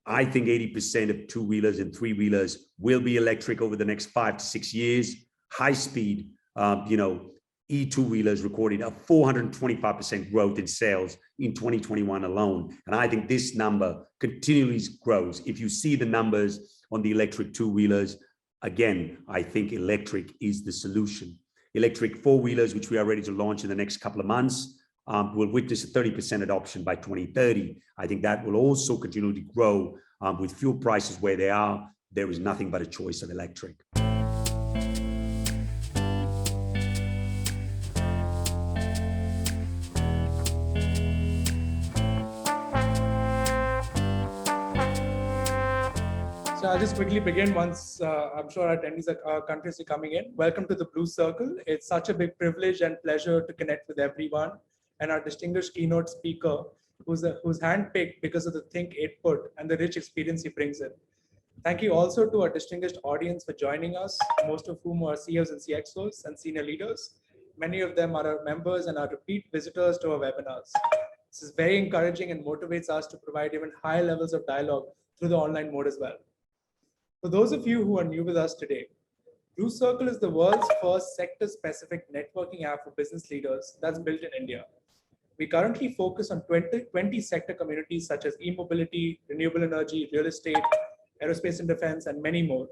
I think 80% of two-wheelers and three-wheelers will be electric over the next 5 to 6 years. High speed, E2-wheelers recorded a 425% growth in sales in 2021 alone. And I think this number continually grows. If you see the numbers on the electric two-wheelers, again, I think electric is the solution. Electric four-wheelers, which we are ready to launch in the next couple of months, will witness a 30% adoption by 2030. I think that will also continue to grow with fuel prices where they are. There is nothing but a choice of electric. So I'll just quickly begin once I'm sure our attendees are continuously coming in. Welcome to the Blue Circle. It's such a big privilege and pleasure to connect with everyone, and our distinguished keynote speaker, who's handpicked because of the think output and the rich experience he brings in. Thank you also to our distinguished audience for joining us, most of whom are CEOs and CXOs and senior leaders. Many of them are our members and are repeat visitors to our webinars. This is very encouraging and motivates us to provide even higher levels of dialogue through the online mode as well. For those of you who are new with us today, Blue Circle is the world's first sector-specific networking app for business leaders that's built in India. We currently focus on 20 sector communities such as e-mobility, renewable energy, real estate, aerospace and defense, and many more.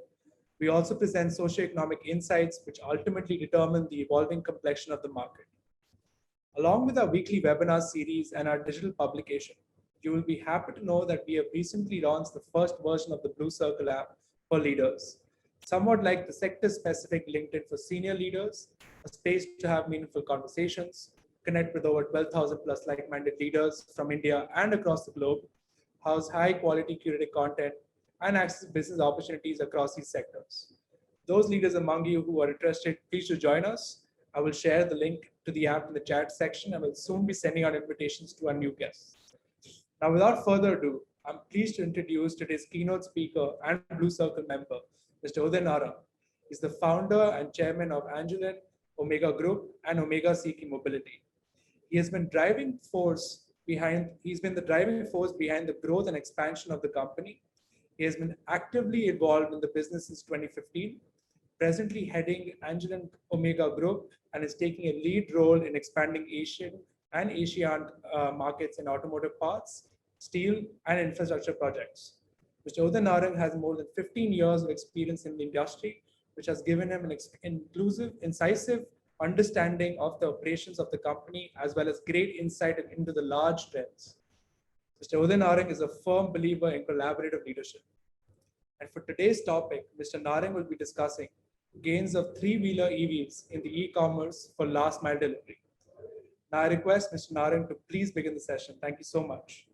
We also present socioeconomic insights which ultimately determine the evolving complexion of the market. Along with our weekly webinar series and our digital publication, you will be happy to know that we have recently launched the first version of the Blue Circle app for leaders, somewhat like the sector-specific LinkedIn for senior leaders, a space to have meaningful conversations, connect with over 12,000 plus like-minded leaders from India and across the globe, house high-quality curated content, and access business opportunities across these sectors. Those leaders among you who are interested, please to join us. I will share the link to the app in the chat section and will soon be sending out invitations to our new guests. Now, without further ado, I'm pleased to introduce today's keynote speaker and Blue Circle member, Mr. Uday Narang. He's the founder and chairman of Angelin Omega Group and Omega Seiki Mobility. He's been the driving force behind the growth and expansion of the company. He has been actively involved in the business since 2015, presently heading Angelin Omega Group, and is taking a lead role in expanding Asian and ASEAN markets in automotive parts, steel, and infrastructure projects. Mr. Uday Narang has more than 15 years of experience in the industry, which has given him an incisive understanding of the operations of the company, as well as great insight into the large trends. Mr. Uday Narang is a firm believer in collaborative leadership. And for today's topic, Mr. Narang will be discussing gains of three-wheeler EVs in the e-commerce for last mile delivery. Now I request Mr. Narang to please begin the session. Thank you so much.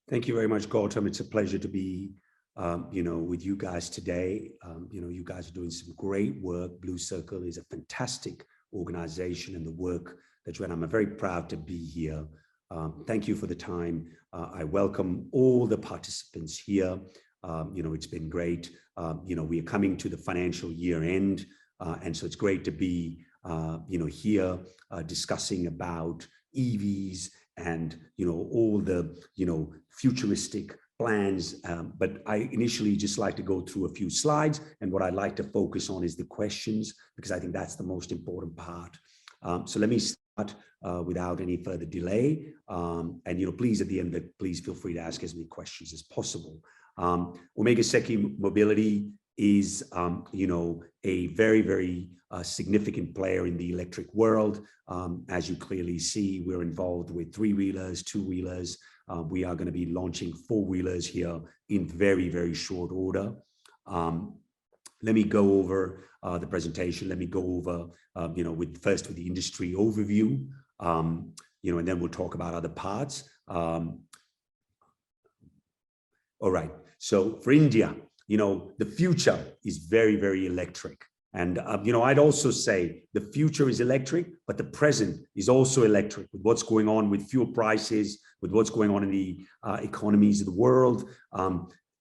Thank you very much, Gautam. It's a pleasure to be, with you guys today. You guys are doing some great work. Blue Circle is a fantastic organization and the work that you're doing. I'm very proud to be here. Thank you for the time. I welcome all the participants here. It's been great. We are coming to the financial year end. And so it's great to be, here discussing about EVs and, all the, futuristic plans. But I initially just like to go through a few slides. And what I'd like to focus on is the questions, because I think that's the most important part. So let me start without any further delay. And, please, at the end of it, please feel free to ask as many questions as possible. Omega Seiki Mobility is, a very, very significant player in the electric world. As you clearly see, we're involved with three-wheelers, two-wheelers. We are going to be launching four-wheelers here in very, very short order. Let me go over the presentation. Let me go over, first with the industry overview, and then we'll talk about other parts. All right. So for India, the future is very, very electric. And, I'd also say the future is electric, but the present is also electric with what's going on with fuel prices, with what's going on in the economies of the world.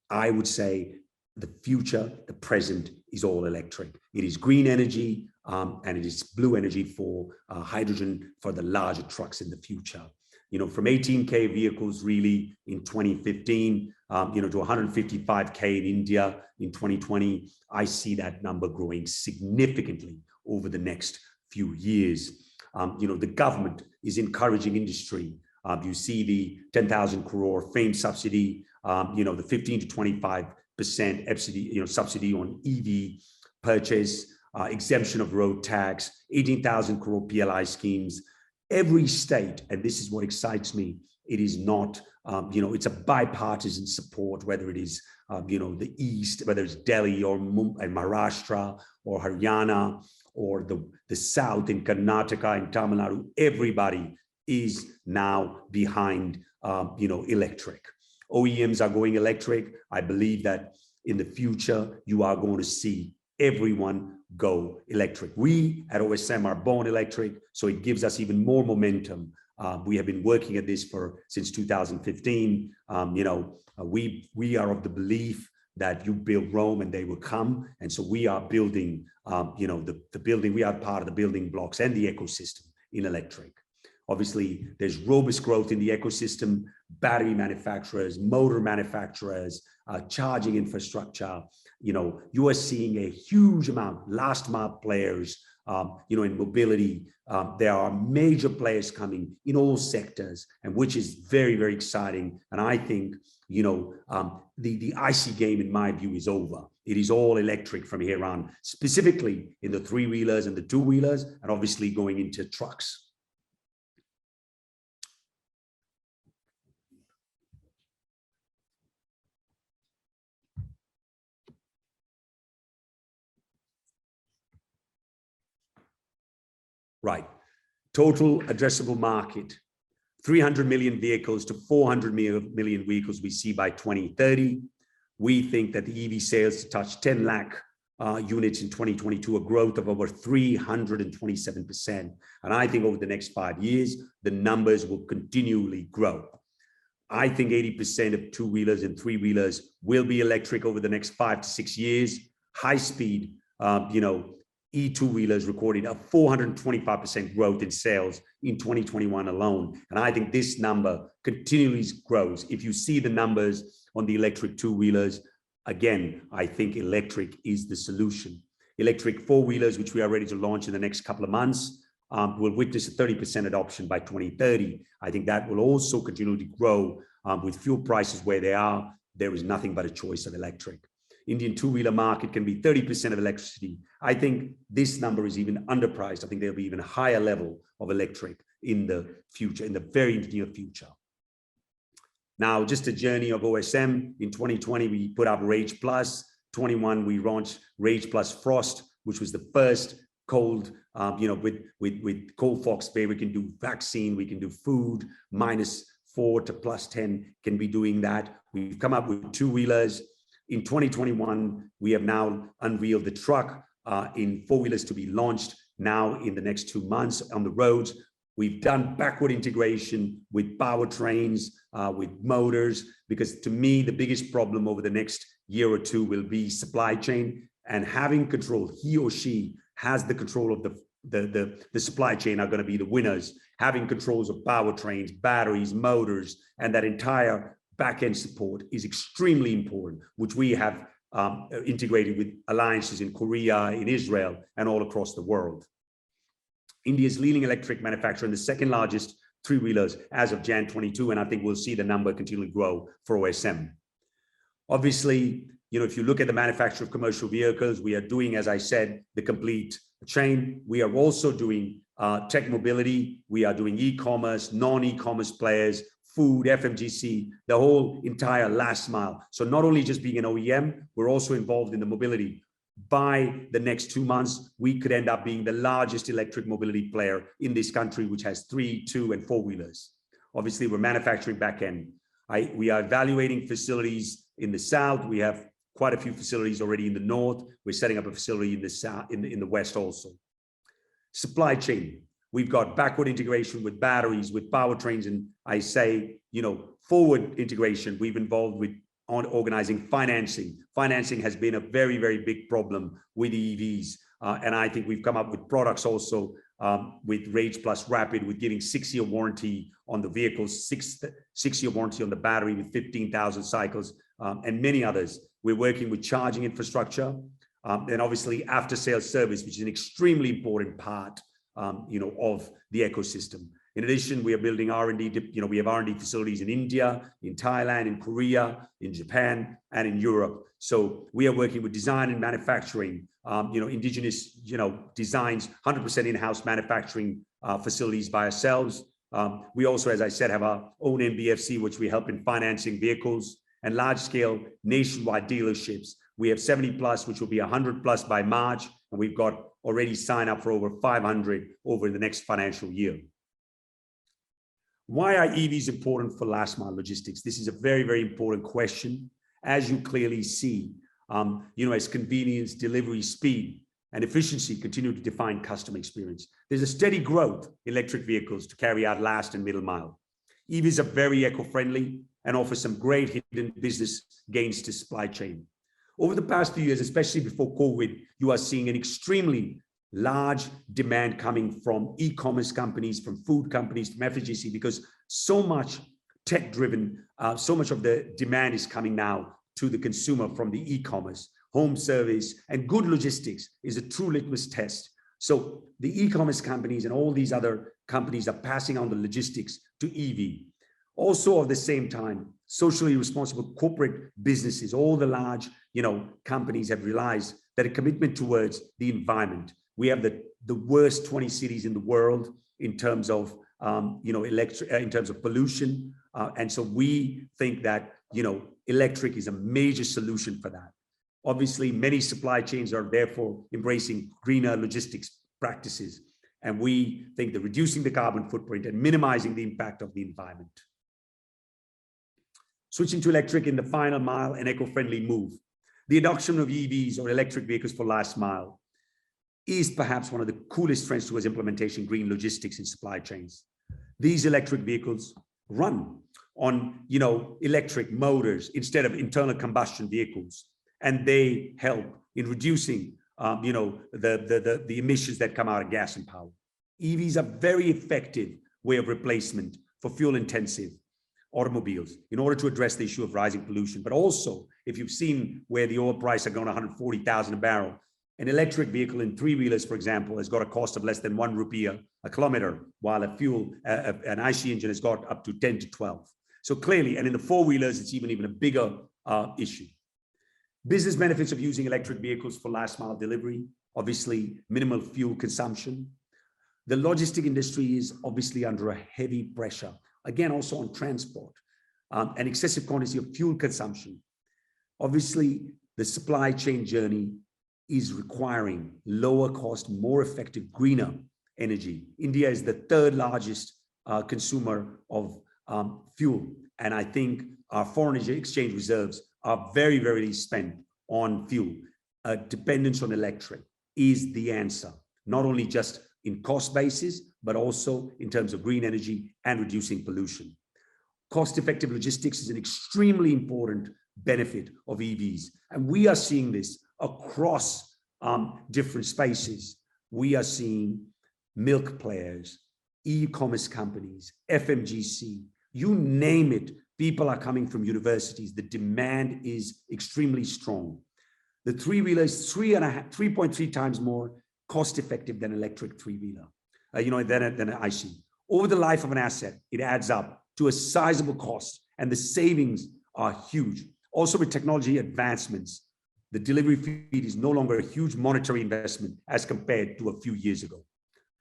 I would say the future, the present is all electric. It is green energy and it is blue energy for hydrogen for the larger trucks in the future. from 18K vehicles really in 2015, to 155K in India in 2020. I see that number growing significantly over the next few years. The government is encouraging industry. You see the 10,000 crore FAME subsidy, the 15 to 25% subsidy on EV purchase, exemption of road tax, 18,000 crore PLI schemes. Every state, and this is what excites me, it is not, it's a bipartisan support, whether it is, the East, whether it's Delhi or Maharashtra or Haryana or the South in Karnataka and Tamil Nadu. Everybody is now behind, electric. OEMs are going electric. I believe that in the future, you are going to see everyone go electric. We at OSM are born electric, so it gives us even more momentum. We have been working at this since 2015. We are of the belief that you build Rome and they will come. And so we are building, the building, we are part of the building blocks and the ecosystem in electric. Obviously, there's robust growth in the ecosystem, battery manufacturers, motor manufacturers, charging infrastructure. You are seeing a huge amount, last mile players, in mobility. There are major players coming in all sectors, and which is very, very exciting. And I think, the IC game, in my view, is over. It is all electric from here on, specifically in the 3-wheelers and the 2-wheelers, and obviously going into trucks. Right. Total addressable market, 300 million vehicles to 400 million vehicles we see by 2030. We think that the EV sales to touch 10 lakh units in 2022, a growth of over 327%. And I think over the next 5 years, the numbers will continually grow. I think 80% of 2-wheelers and 3-wheelers will be electric over the next 5 to 6 years. High speed, E2-wheelers recorded a 425% growth in sales in 2021 alone. And I think this number continually grows. If you see the numbers on the electric 2-wheelers, again, I think electric is the solution. Electric 4-wheelers, which we are ready to launch in the next couple of months, will witness a 30% adoption by 2030. I think that will also continue to grow with fuel prices where they are. There is nothing but a choice of electric. Indian 2-wheeler market can be 30% of electricity. I think this number is even underpriced. I think there'll be even a higher level of electric in the future, in the very near future. Now, just a journey of OSM. In 2020, we put up Rage Plus. 21, we launched Rage Plus Frost, which was the first cold, with cold fox bay. We can do vaccine, we can do food, -4 to +10 can be doing that. We've come up with 2-wheelers. In 2021, we have now unveiled the truck in 4-wheelers to be launched now in the next 2 months on the roads. We've done backward integration with powertrains, with motors, because to me, the biggest problem over the next year or two will be supply chain, and having control. He or she has the control of the supply chain are going to be the winners. Having controls of powertrains, batteries, motors, and that entire back-end support is extremely important, which we have integrated with alliances in Korea, in Israel, and all across the world. India's leading electric manufacturer and the second largest 3-wheelers as of Jan 22, and I think we'll see the number continually grow for OSM. Obviously, if you look at the manufacture of commercial vehicles, we are doing, as I said, the complete chain. We are also doing tech mobility. We are doing e-commerce, non-e-commerce players, food, FMGC, the whole entire last mile. So not only just being an OEM, we're also involved in the mobility. By the next 2 months, we could end up being the largest electric mobility player in this country, which has 3, 2, and 4-wheelers. Obviously, we're manufacturing back end. We are evaluating facilities in the south. We have quite a few facilities already in the north. We're setting up a facility in the south, in the west also. Supply chain. We've got backward integration with batteries, with powertrains, and I say, forward integration. We've involved with organizing financing. Financing has been a very, very big problem with the EVs. And I think we've come up with products also with Rage Plus Rapid, with giving 6-year warranty on the vehicles, six-year warranty on the battery with 15,000 cycles, and many others. We're working with charging infrastructure, and obviously after-sales service, which is an extremely important part, of the ecosystem. In addition, we are building R&D. We have R&D facilities in India, in Thailand, in Korea, in Japan, and in Europe. So we are working with design and manufacturing, indigenous, designs, 100% in-house manufacturing facilities by ourselves. We also, as I said, have our own NBFC, which we help in financing vehicles and large-scale nationwide dealerships. We have 70 plus, which will be 100 plus by March, and we've got already signed up for over 500 over the next financial year. Why are EVs important for last mile logistics? This is a very, very important question. As you clearly see, as convenience, delivery, speed, and efficiency continue to define customer experience, there's a steady growth in electric vehicles to carry out last and middle mile. EVs are very eco-friendly and offer some great hidden business gains to supply chain. Over the past few years, especially before COVID, you are seeing an extremely large demand coming from e-commerce companies, from food companies, from FMCG, because so much tech-driven, so much of the demand is coming now to the consumer from the e-commerce. Home service and good logistics is a true litmus test. So the e-commerce companies and all these other companies are passing on the logistics to EV. Also, at the same time, socially responsible corporate businesses, all the large, companies have realized that a commitment towards the environment. We have the worst 20 cities in the world in terms of, in terms of pollution. And so we think that, electric is a major solution for that. Obviously, many supply chains are therefore embracing greener logistics practices. And we think that reducing the carbon footprint and minimizing the impact of the environment. Switching to electric in the final mile, an eco-friendly move. The adoption of EVs or electric vehicles for last mile is perhaps one of the coolest trends towards implementation green logistics in supply chains. These electric vehicles run on, electric motors instead of internal combustion vehicles, and they help in reducing, the emissions that come out of gas and power. EVs are very effective way of replacement for fuel-intensive automobiles in order to address the issue of rising pollution. But also, if you've seen where the oil price are going 140,000 a barrel, an electric vehicle in three-wheelers, for example, has got a cost of less than ₹1 a kilometer, while an IC engine has got up to 10 to 12. So clearly, and in the four-wheelers, it's even a bigger issue. Business benefits of using electric vehicles for last mile delivery, obviously minimal fuel consumption. The logistic industry is obviously under a heavy pressure, again, also on transport, and excessive quantity of fuel consumption. Obviously, the supply chain journey is requiring lower cost, more effective, greener energy. India is the third largest consumer of fuel. And I think our foreign exchange reserves are very, very spent on fuel. Dependence on electric is the answer, not only just in cost basis, but also in terms of green energy and reducing pollution. Cost-effective logistics is an extremely important benefit of EVs. And we are seeing this across different spaces. We are seeing milk players, e-commerce companies, FMGC, you name it. People are coming from universities. The demand is extremely strong. The three-wheeler is 3.3 times more cost-effective than electric three-wheeler, than an IC. Over the life of an asset, it adds up to a sizable cost, and the savings are huge. Also, with technology advancements, the delivery fee is no longer a huge monetary investment as compared to a few years ago.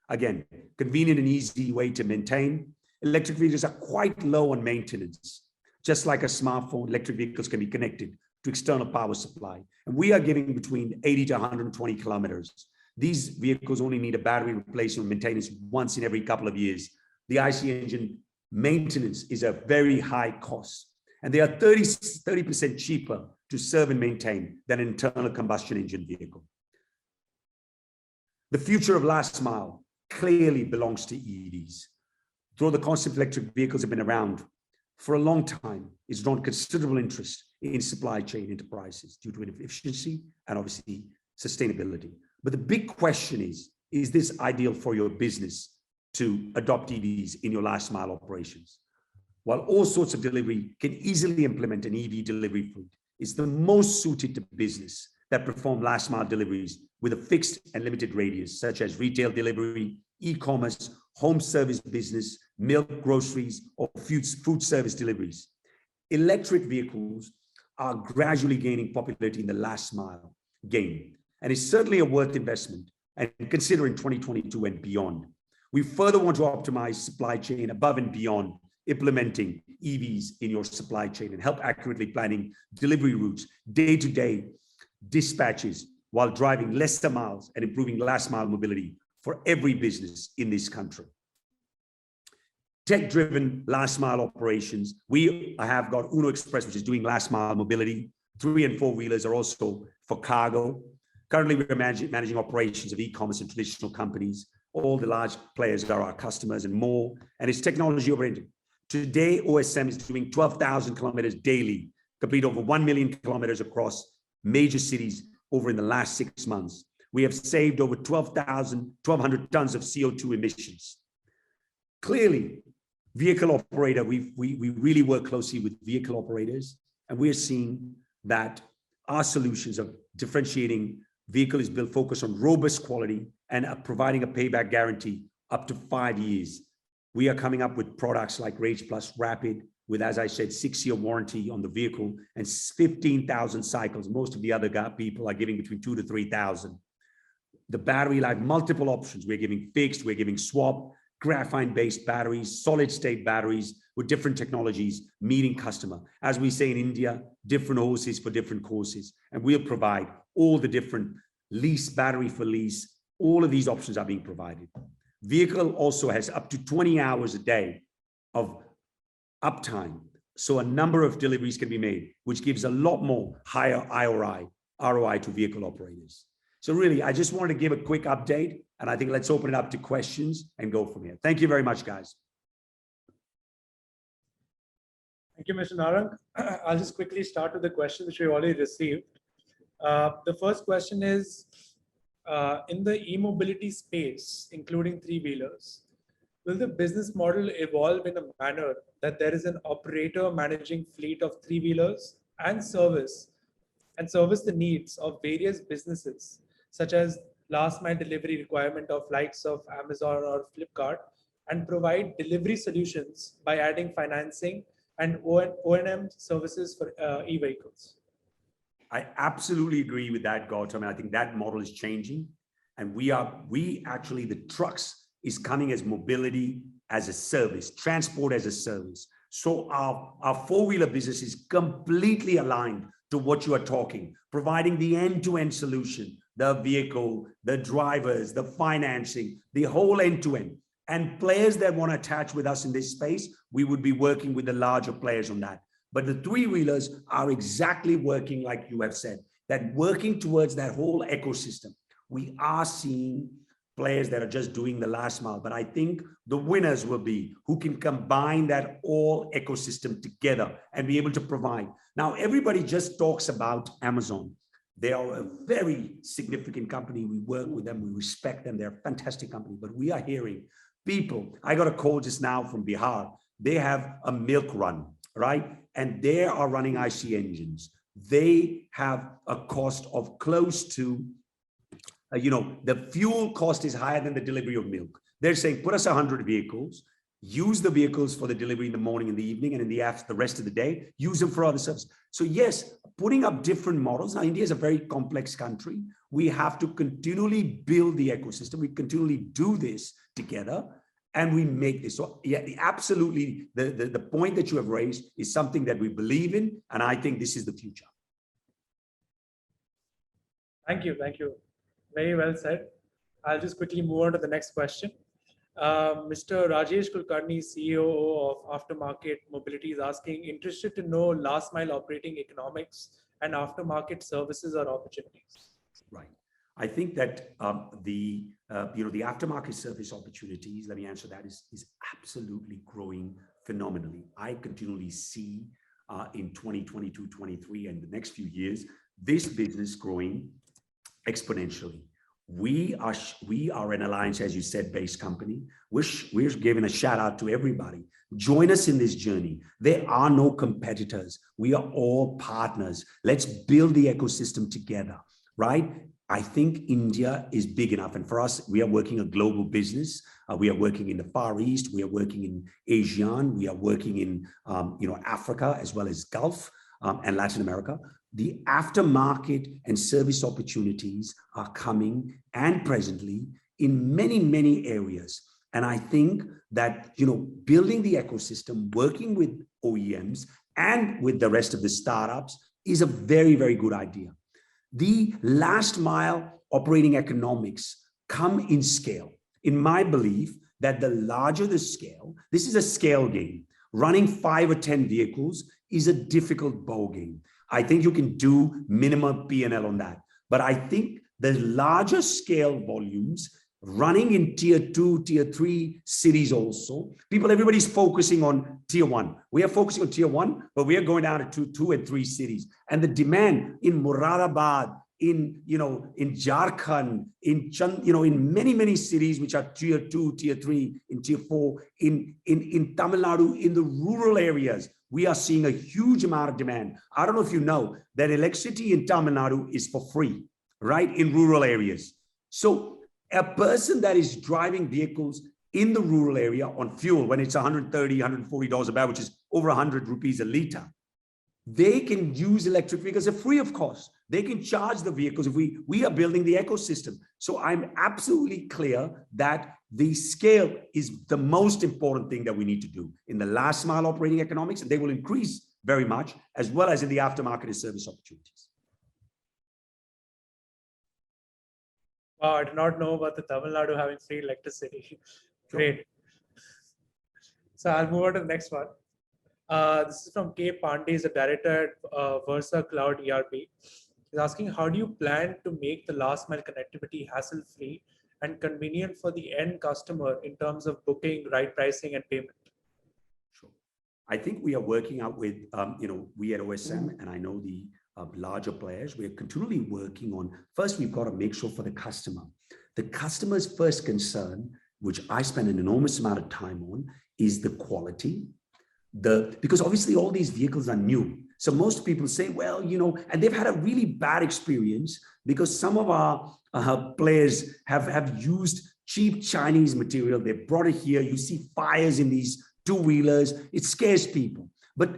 Again, convenient and easy way to maintain. Electric vehicles are quite low on maintenance. Just like a smartphone, electric vehicles can be connected to external power supply. And we are giving between 80 to 120 kilometers. These vehicles only need a battery replacement maintenance once in every couple of years. The IC engine maintenance is a very high cost, and they are 30% cheaper to serve and maintain than an internal combustion engine vehicle. The future of last mile clearly belongs to EVs. Though the concept of electric vehicles have been around for a long time, it's drawn considerable interest in supply chain enterprises due to efficiency and obviously sustainability. But the big question is, is this ideal for your business to adopt EVs in your last mile operations? While all sorts of delivery can easily implement an EV delivery fleet, it's the most suited to business that perform last mile deliveries with a fixed and limited radius, such as retail delivery, e-commerce, home service business, milk, groceries, or food service deliveries. Electric vehicles are gradually gaining popularity in the last mile game, and it's certainly a worth investment, and consider in 2022 and beyond. We further want to optimize supply chain above and beyond implementing EVs in your supply chain and help accurately planning delivery routes, day-to-day dispatches, while driving lesser miles and improving last mile mobility for every business in this country. Tech-driven last mile operations. We have got Uno Express, which is doing last mile mobility. 3 and 4 wheelers are also for cargo. Currently, we're managing operations of e-commerce and traditional companies. All the large players are our customers and more, and it's technology oriented. Today, OSM is doing 12,000 kilometers daily, complete over 1 million kilometers across major cities over in the last 6 months. We have saved over 1,200 tons of CO2 emissions. Clearly, vehicle operator, we really work closely with vehicle operators, and we are seeing that our solutions of differentiating vehicle is built focus on robust quality and providing a payback guarantee up to 5 years. We are coming up with products like Rage Plus Rapid with, as I said, 6-year warranty on the vehicle and 15,000 cycles. Most of the other people are giving between 2,000 to 3,000. The battery life, multiple options. We're giving fixed, we're giving swap, graphene-based batteries, solid-state batteries with different technologies, meeting customer. As we say in India, different horses for different courses. And we'll provide all the different lease, battery for lease. All of these options are being provided. Vehicle also has up to 20 hours a day of uptime. So a number of deliveries can be made, which gives a lot more higher ROI to vehicle operators. So really, I just wanted to give a quick update, and I think let's open it up to questions and go from here. Thank you very much, guys. Thank you, Mr. Narang. I'll just quickly start with the questions which we already received. The first question is, in the e-mobility space, including 3-wheelers, will the business model evolve in a manner that there is an operator managing fleet of 3-wheelers and service the needs of various businesses, such as last mile delivery requirement of likes of Amazon or Flipkart, and provide delivery solutions by adding financing and O&M services for e-vehicles? I absolutely agree with that, Gautam. I think that model is changing. And the trucks is coming as mobility as a service, transport as a service. So our 4-wheeler business is completely aligned to what you are talking, providing the end-to-end solution, the vehicle, the drivers, the financing, the whole end-to-end. And players that want to attach with us in this space, we would be working with the larger players on that. But the 3-wheelers are exactly working like you have said, that working towards that whole ecosystem. We are seeing players that are just doing the last mile, but I think the winners will be who can combine that all ecosystem together and be able to provide. Now, everybody just talks about Amazon. They are a very significant company. We work with them, we respect them. They're a fantastic company, but we are hearing people. I got a call just now from Bihar. They have a milk run, right? And they are running IC engines. They have a cost of close to, the fuel cost is higher than the delivery of milk. They're saying, put us 100 vehicles, use the vehicles for the delivery in the morning and the evening, and in the rest of the day, use them for other services. So yes, putting up different models. Now, India is a very complex country. We have to continually build the ecosystem. We continually do this together. And we make this. So yeah, absolutely, the point that you have raised is something that we believe in, and I think this is the future. Thank you. Very well said. I'll just quickly move on to the next question. Mr. Rajesh Kulkarni, CEO of Aftermarket Mobility, is asking, interested to know last mile operating economics and aftermarket services or opportunities. Right. I think that the aftermarket service opportunities, let me answer that, is absolutely growing phenomenally. I continually see in 2022, 23, and the next few years, this business growing exponentially. we are an alliance, as you said, based company. We're giving a shout out to everybody. Join us in this journey. There are no competitors. We are all partners. Let's build the ecosystem together, right? I think India is big enough. And for us, we are working a global business. We are working in the Far East. We are working in ASEAN. We are working in Africa, as well as Gulf and Latin America. The aftermarket and service opportunities are coming and presently in many, many areas. And I think that, building the ecosystem, working with OEMs and with the rest of the startups is a very, very good idea. The last mile operating economics come in scale. In my belief, that the larger the scale, this is a scale game. Running 5 or 10 vehicles is a difficult ball game. I think you can do minimum P&L on that. But I think the larger scale volumes running in tier 2, tier 3 cities also, everybody's focusing on tier 1. We are focusing on tier 1, but we are going down to 2 and 3 cities. And the demand in Moradabad, in Jharkhand, in many, many cities, which are tier 2, tier 3, in tier 4, in Tamil Nadu, in the rural areas, we are seeing a huge amount of demand. I don't know if you know that electricity in Tamil Nadu is for free, right? In rural areas. So a person that is driving vehicles in the rural area on fuel, when it's $130, $140 a barrel, which is over 100 rupees a liter, they can use electric vehicles. They're free of cost. They can charge the vehicles. If we are building the ecosystem. So I'm absolutely clear that the scale is the most important thing that we need to do in the last mile operating economics, and they will increase very much, as well as in the aftermarket and service opportunities. Wow, I did not know about the Tamil Nadu having free electricity. Great. So I'll move on to the next one. This is from K. Pandey, is the director at Versa Cloud ERP. He's asking, how do you plan to make the last mile connectivity hassle-free and convenient for the end customer in terms of booking, ride pricing, and payment? Sure. I think we are working out with, we at OSM, and I know the larger players, we are continually working on, first, we've got to make sure for the customer's first concern, which I spend an enormous amount of time on, is the quality. Because obviously all these vehicles are new. So most people say, well, and they've had a really bad experience because some of our players have used cheap Chinese material. They brought it here. You see fires in these two-wheelers. It scares people. But,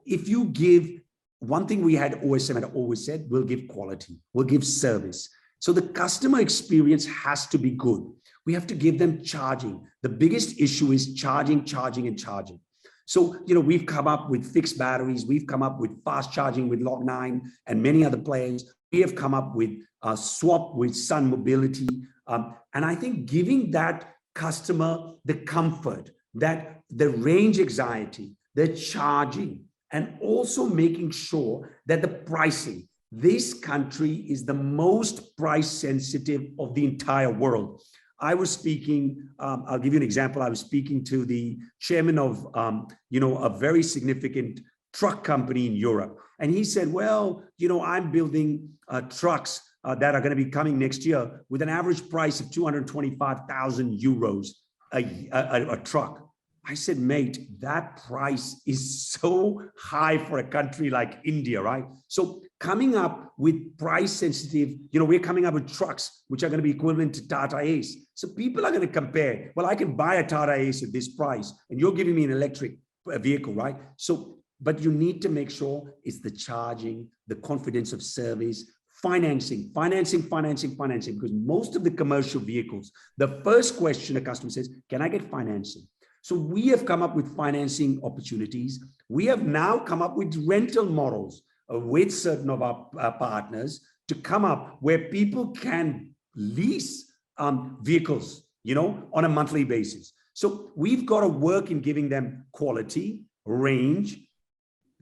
if you give, one thing we had OSM had always said, we'll give quality, we'll give service. So the customer experience has to be good. We have to give them charging. The biggest issue is charging. So, we've come up with fixed batteries. We've come up with fast charging with Log9 and many other players. We have come up with a swap with Sun Mobility. And I think giving that customer the comfort, that the range anxiety, the charging, and also making sure that the pricing, this country is the most price sensitive of the entire world. I was speaking, I'll give you an example. I was speaking to the chairman of, a very significant truck company in Europe. And he said, well, I'm building trucks that are going to be coming next year with an average price of 225,000 euros a truck. I said, mate, that price is so high for a country like India, right? So coming up with price sensitive, we're coming up with trucks which are going to be equivalent to Tata Ace. So people are going to compare. Well, I can buy a Tata Ace at this price, and you're giving me an electric vehicle, right? So, but you need to make sure it's the charging, the confidence of service, financing, because most of the commercial vehicles, the first question a customer says, can I get financing? So we have come up with financing opportunities. We have now come up with rental models with certain of our partners to come up where people can lease vehicles, on a monthly basis. So we've got to work in giving them quality, range,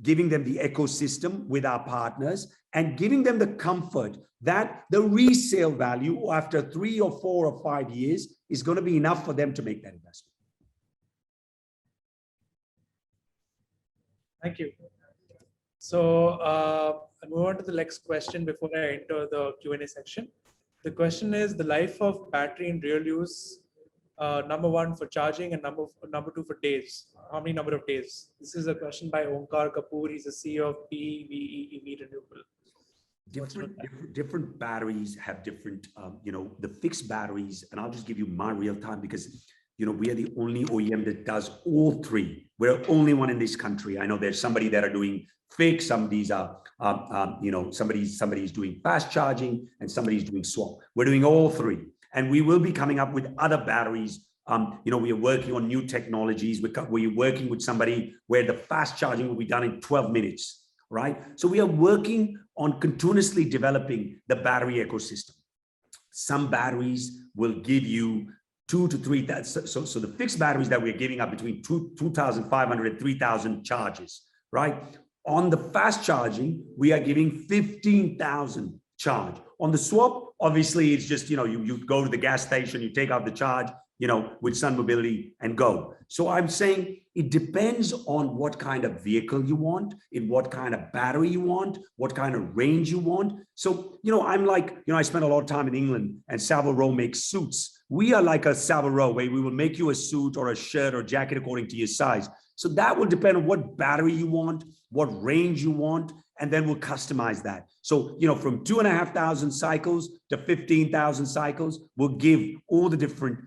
giving them the ecosystem with our partners, and giving them the comfort that the resale value after 3 or 4 or 5 years is going to be enough for them to make that investment. Thank you. So I'll move on to the next question before I enter the Q&A section. The question is the life of battery in real use. Number one for charging and number two for days. How many number of days? This is a question by Onkar Kapoor. He's the CEO of PVEV Renewable. Different batteries have different, the fixed batteries, and I'll just give you my real time because, we are the only OEM that does all three. We're the only one in this country. I know there's somebody that are doing fixed, somebody's somebody's doing fast charging, and somebody's doing swap. We're doing all three, and we will be coming up with other batteries. We are working on new technologies. We're working with somebody where the fast charging will be done in 12 minutes, right? So we are working on continuously developing the battery ecosystem. Some batteries will give you 2 to 3. So the fixed batteries that we're giving are between 2,500 and 3,000 charges, right? On the fast charging, we are giving 15,000 charge. On the swap, obviously, it's just, you go to the gas station, you take out the charge, with Sun Mobility and go. So I'm saying it depends on what kind of vehicle you want, in what kind of battery you want, what kind of range you want. So, I'm like, I spent a lot of time in England, and Savile Row makes suits. We are like a Savile Row, where we will make you a suit or a shirt or jacket according to your size. So that will depend on what battery you want, what range you want, and then we'll customize that. So, from 2,500 cycles to 15,000 cycles, we'll give all the different.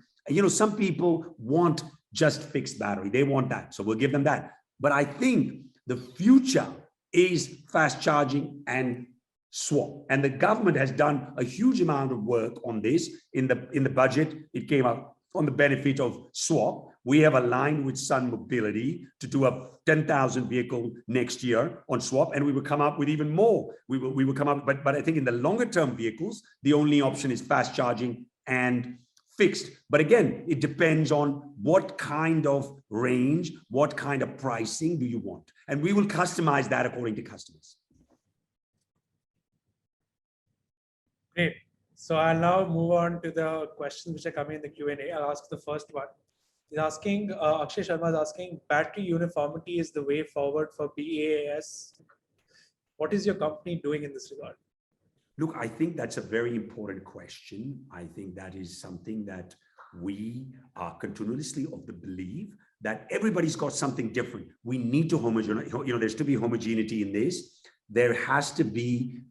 Some people want just fixed battery. They want that. So we'll give them that. But I think the future is fast charging and swap. And the government has done a huge amount of work on this. In the budget, it came up on the benefit of swap. We have aligned with Sun Mobility to do a 10,000 vehicle next year on swap, and we will come up with even more. We will come up, but I think in the longer term vehicles, the only option is fast charging and fixed. But again, it depends on what kind of range, what kind of pricing do you want, and we will customize that according to customers. Great. So I'll now move on to the questions which are coming in the Q&A. I'll ask the first one. He's asking, Akshay Sharma is asking, battery uniformity is the way forward for BAAS. What is your company doing in this regard? Look, I think that's a very important question. I think that is something that we are continuously of the belief that everybody's got something different. We need to homogenize, there's to be homogeneity in this. There has to be,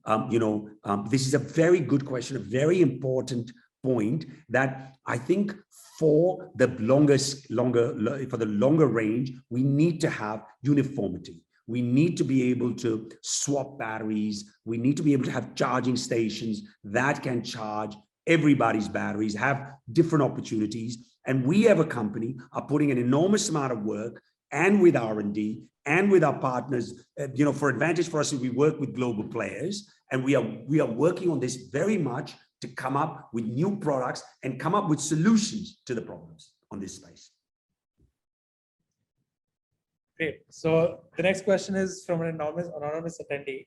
this is a very good question, a very important point that I think for the longer range, we need to have uniformity. We need to be able to swap batteries. We need to be able to have charging stations that can charge everybody's batteries, have different opportunities. And we, as a company, are putting an enormous amount of work, and with R&D and with our partners, for advantage for us, we work with global players, and we are working on this very much to come up with new products and come up with solutions to the problems on this space. Great. So the next question is from an anonymous attendee.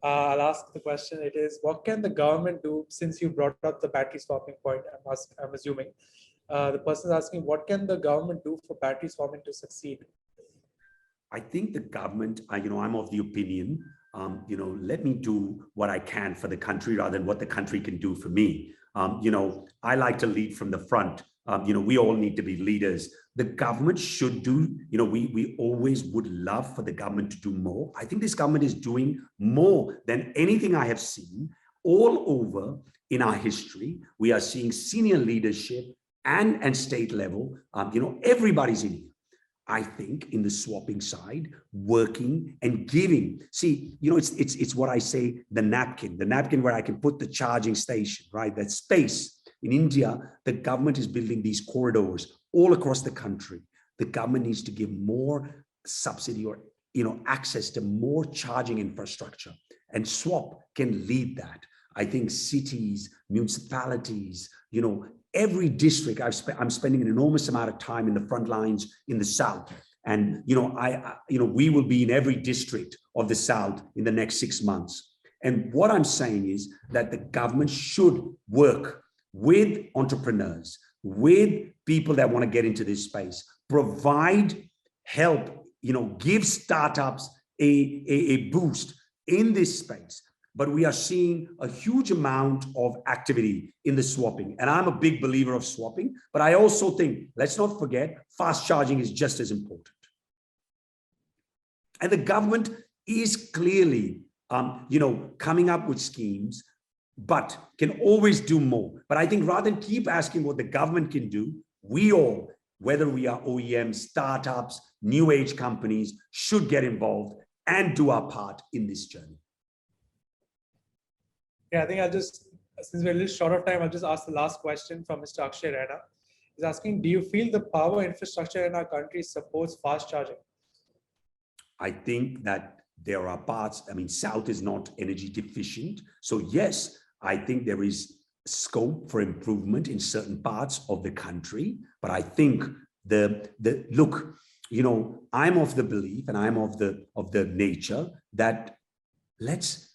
I'll ask the question. It is, what can the government do, since you brought up the battery swapping point, I'm assuming. The person is asking, what can the government do for battery swapping to succeed? I think the government, I'm of the opinion, let me do what I can for the country rather than what the country can do for me. I like to lead from the front. We all need to be leaders. The government should do, we always would love for the government to do more. I think this government is doing more than anything I have seen all over in our history. We are seeing senior leadership and state level, everybody's in here. I think in the swapping side, working and giving. See, it's what I say, the napkin where I can put the charging station, right? That space. In India, the government is building these corridors all across the country. The government needs to give more subsidy or access to more charging infrastructure, and swap can lead that. I think cities, municipalities, every district, I'm spending an enormous amount of time in the front lines in the South. And, we will be in every district of the South in the next 6 months. And what I'm saying is that the government should work with entrepreneurs, with people that want to get into this space, provide help, give startups a boost in this space. but we are seeing a huge amount of activity in the swapping. And I'm a big believer of swapping, but I also think, let's not forget, fast charging is just as important. And the government is clearly, coming up with schemes, but can always do more. But I think rather than keep asking what the government can do, we all, whether we are OEMs, startups, new age companies, should get involved and do our part in this journey. Yeah, I think since we're a little short of time, I'll just ask the last question from Mr. Akshay Rana. He's asking, do you feel the power infrastructure in our country supports fast charging? I think that there are parts, South is not energy deficient. So yes, I think there is scope for improvement in certain parts of the country. But I think look, I'm of the belief and I'm of the nature that let's,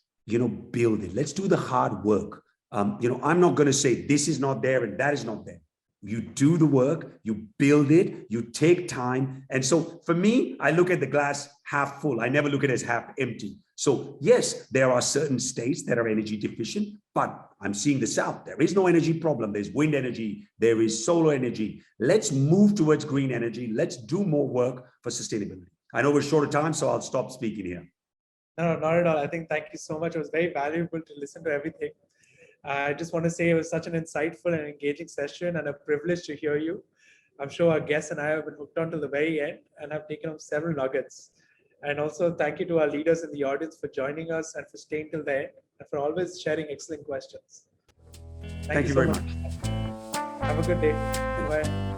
build it. Let's do the hard work. I'm not going to say this is not there and that is not there. You do the work, you build it, you take time. And so for me, I look at the glass half full. I never look at it as half empty. So yes, there are certain states that are energy deficient, but I'm seeing the South. There is no energy problem. There's wind energy. There is solar energy. Let's move towards green energy. Let's do more work for sustainability. I know we're short of time, so I'll stop speaking here. No, not at all. I think thank you so much. It was very valuable to listen to everything. I just want to say it was such an insightful and engaging session and a privilege to hear you. I'm sure our guests and I have been hooked on to the very end and have taken up several nuggets. And also thank you to our leaders in the audience for joining us and for staying till the end and for always sharing excellent questions. Thank you very much. Have a good day. Bye.